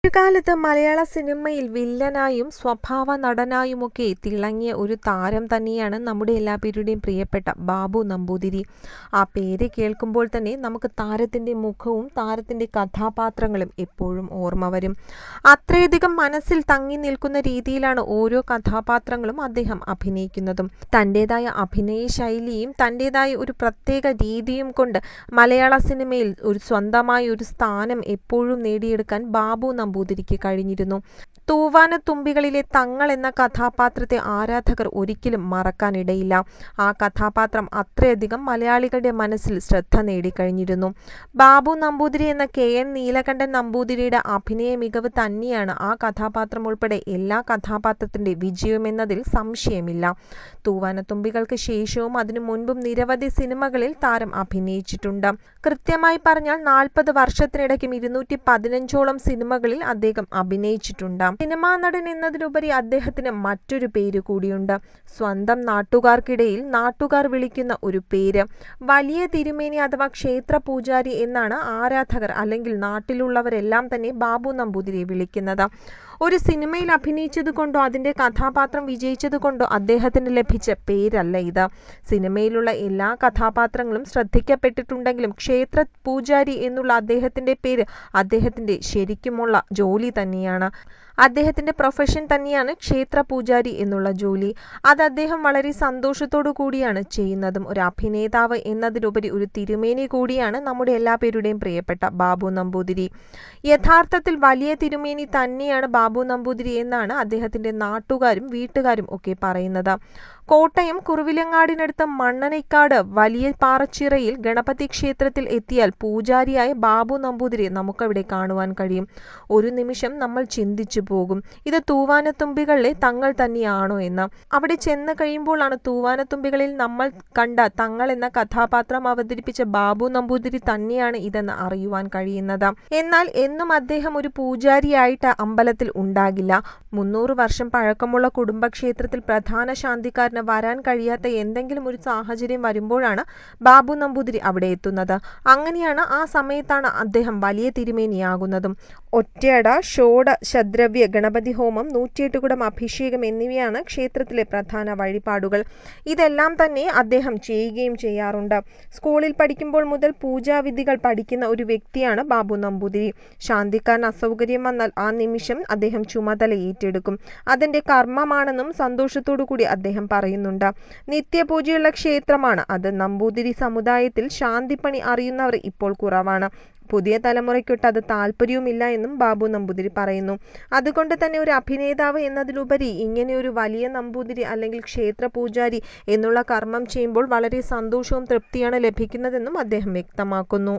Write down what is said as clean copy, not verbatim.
ഒരുകാലത്ത് മലയാള സിനിമയിൽ വില്ലനായും സ്വഭാവ നടനായുമൊക്കെ തിളങ്ങിയ ഒരു താരം തന്നെയാണ് നമ്മുടെ എല്ലാവരുടെയും പ്രിയപ്പെട്ട ബാബു നമ്പൂതിരി. ആ പേര് കേൾക്കുമ്പോൾ തന്നെ നമുക്ക് താരത്തിൻ്റെ മുഖവും താരത്തിൻ്റെ കഥാപാത്രങ്ങളും എപ്പോഴും ഓർമ്മ വരും. അത്രയധികം മനസ്സിൽ തങ്ങി നിൽക്കുന്ന രീതിയിലാണ് ഓരോ കഥാപാത്രങ്ങളും അദ്ദേഹം അഭിനയിക്കുന്നതും. തൻ്റെതായ അഭിനയ ശൈലിയും തൻ്റെതായ ഒരു പ്രത്യേക രീതിയും കൊണ്ട് മലയാള സിനിമയിൽ സ്വന്തമായ ഒരു സ്ഥാനം എപ്പോഴും നേടിയെടുക്കാൻ ബാബു നമ്പൂതിരിക്ക് കഴിഞ്ഞിരുന്നു. തൂവാനത്തുമ്പികളിലെ തങ്ങൾ എന്ന കഥാപാത്രത്തെ ആരാധകർ ഒരിക്കലും മറക്കാനിടയില്ല. ആ കഥാപാത്രം അത്രയധികം മലയാളികളുടെ മനസ്സിൽ ശ്രദ്ധ നേടിക്കഴിഞ്ഞിരുന്നു. ബാബു നമ്പൂതിരി എന്ന KN നീലകണ്ഠൻ നമ്പൂതിരിയുടെ അഭിനയ മികവ് തന്നെയാണ് ആ കഥാപാത്രം ഉൾപ്പെടെ എല്ലാ കഥാപാത്രത്തിൻ്റെ വിജയമെന്നതിൽ സംശയമില്ല. തൂവാനത്തുമ്പികൾക്ക് ശേഷവും അതിനു മുൻപും നിരവധി സിനിമകളിൽ താരം അഭിനയിച്ചിട്ടുണ്ട്. കൃത്യമായി പറഞ്ഞാൽ 40 വർഷത്തിനിടയ്ക്കും 215ഓളം സിനിമകളിൽ അദ്ദേഹം അഭിനയിച്ചിട്ടുണ്ട്. സിനിമാ നടൻ എന്നതിലുപരി അദ്ദേഹത്തിന് മറ്റൊരു പേര് കൂടിയുണ്ട്. സ്വന്തം നാട്ടുകാർക്കിടയിൽ നാട്ടുകാർ വിളിക്കുന്ന ഒരു പേര്. വലിയ തിരുമേനി അഥവാ ക്ഷേത്ര പൂജാരി എന്നാണ് ആരാധകർ അല്ലെങ്കിൽ നാട്ടിലുള്ളവരെല്ലാം തന്നെ ബാബു നമ്പൂതിരിയെ വിളിക്കുന്നത്. ഒരു സിനിമയിൽ അഭിനയിച്ചതുകൊണ്ടോ അതിൻ്റെ കഥാപാത്രം വിജയിച്ചതുകൊണ്ടോ അദ്ദേഹത്തിന് ലഭിച്ച പേരല്ല ഇത്. സിനിമയിലുള്ള എല്ലാ കഥാപാത്രങ്ങളും ശ്രദ്ധിക്കപ്പെട്ടിട്ടുണ്ടെങ്കിലും ക്ഷേത്ര പൂജാരി എന്നുള്ള അദ്ദേഹത്തിൻ്റെ പേര് അദ്ദേഹത്തിൻ്റെ ശരിക്കുമുള്ള ജോലി തന്നെയാണ്. അദ്ദേഹത്തിൻ്റെ പ്രൊഫഷൻ തന്നെയാണ് ക്ഷേത്ര പൂജാരി എന്നുള്ള ജോലി. അത് അദ്ദേഹം വളരെ സന്തോഷത്തോടു കൂടിയാണ് ചെയ്യുന്നതും. ഒരു അഭിനേതാവ് എന്നതിലുപരി ഒരു തിരുമേനി കൂടിയാണ് നമ്മുടെ എല്ലാവരുടെയും പ്രിയപ്പെട്ട ബാബു നമ്പൂതിരി. യഥാർത്ഥത്തിൽ വലിയ തിരുമേനി തന്നെയാണ് ബാബു നമ്പൂതിരി എന്നാണ് അദ്ദേഹത്തിൻ്റെ നാട്ടുകാരും വീട്ടുകാരും ഒക്കെ പറയുന്നത്. കോട്ടയം കുറുവിലങ്ങാടിനടുത്ത് മണ്ണനൈക്കാട് വലിയ പാറച്ചിറയിൽ ഗണപതി ക്ഷേത്രത്തിൽ എത്തിയാൽ പൂജാരിയായ ബാബു നമ്പൂതിരിയെ നമുക്കവിടെ കാണുവാൻ കഴിയും. ഒരു നിമിഷം നമ്മൾ ചിന്തിച്ചു പോകും, ഇത് തൂവാനത്തുമ്പികളിലെ തങ്ങൾ തന്നെയാണോ എന്ന്. അവിടെ ചെന്ന് കഴിയുമ്പോഴാണ് തൂവാനത്തുമ്പികളിൽ നമ്മൾ കണ്ട തങ്ങൾ എന്ന കഥാപാത്രം അവതരിപ്പിച്ച ബാബു നമ്പൂതിരി തന്നെയാണ് ഇതെന്ന് അറിയുവാൻ കഴിയുന്നത്. എന്നാൽ എന്നും അദ്ദേഹം ഒരു പൂജാരിയായിട്ട് അമ്പലത്തിൽ ഉണ്ടാകില്ല. 300 വർഷം പഴക്കമുള്ള കുടുംബക്ഷേത്രത്തിൽ പ്രധാന ശാന്തിക്കാരന് വരാൻ കഴിയാത്ത എന്തെങ്കിലും ഒരു സാഹചര്യം വരുമ്പോഴാണ് ബാബു നമ്പൂതിരി അവിടെ എത്തുന്നത്. അങ്ങനെയാണ് ആ സമയത്താണ് അദ്ദേഹം വലിയ തിരുമേനിയാകുന്നതും. ഒറ്റയട, ഷോഡ ശദ്രവ്യ ഗണപതി ഹോമം, 108 കുടം അഭിഷേകം എന്നിവയാണ് ക്ഷേത്രത്തിലെ പ്രധാന വഴിപാടുകൾ. ഇതെല്ലാം തന്നെ അദ്ദേഹം ചെയ്യുകയും ചെയ്യാറുണ്ട്. സ്കൂളിൽ പഠിക്കുമ്പോൾ മുതൽ പൂജാവിധികൾ പഠിക്കുന്ന ഒരു വ്യക്തിയാണ് ബാബു നമ്പൂതിരി. ശാന്തിക്കാരന് അസൗകര്യം വന്നാൽ ആ നിമിഷം അദ്ദേഹം ചുമതല ഏറ്റെടുക്കും. അതിൻ്റെ കർമ്മമാണെന്നും സന്തോഷത്തോടു കൂടി അദ്ദേഹം പറയുന്നുണ്ട്. നിത്യപൂജയുള്ള ക്ഷേത്രമാണ് അത്. നമ്പൂതിരി സമുദായത്തിൽ ശാന്തിപ്പണി അറിയുന്നവർ ഇപ്പോൾ കുറവാണ്. പുതിയ തലമുറയ്ക്കൊട്ട് അത് താല്പര്യവുമില്ല എന്നും ബാബു നമ്പൂതിരി പറയുന്നു. അതുകൊണ്ട് തന്നെ ഒരു അഭിനേതാവ് എന്നതിലുപരി ഇങ്ങനെയൊരു വലിയ നമ്പൂതിരി അല്ലെങ്കിൽ ക്ഷേത്ര പൂജാരി എന്നുള്ള കർമ്മം ചെയ്യുമ്പോൾ വളരെ സന്തോഷവും തൃപ്തിയാണ് ലഭിക്കുന്നതെന്നും അദ്ദേഹം വ്യക്തമാക്കുന്നു.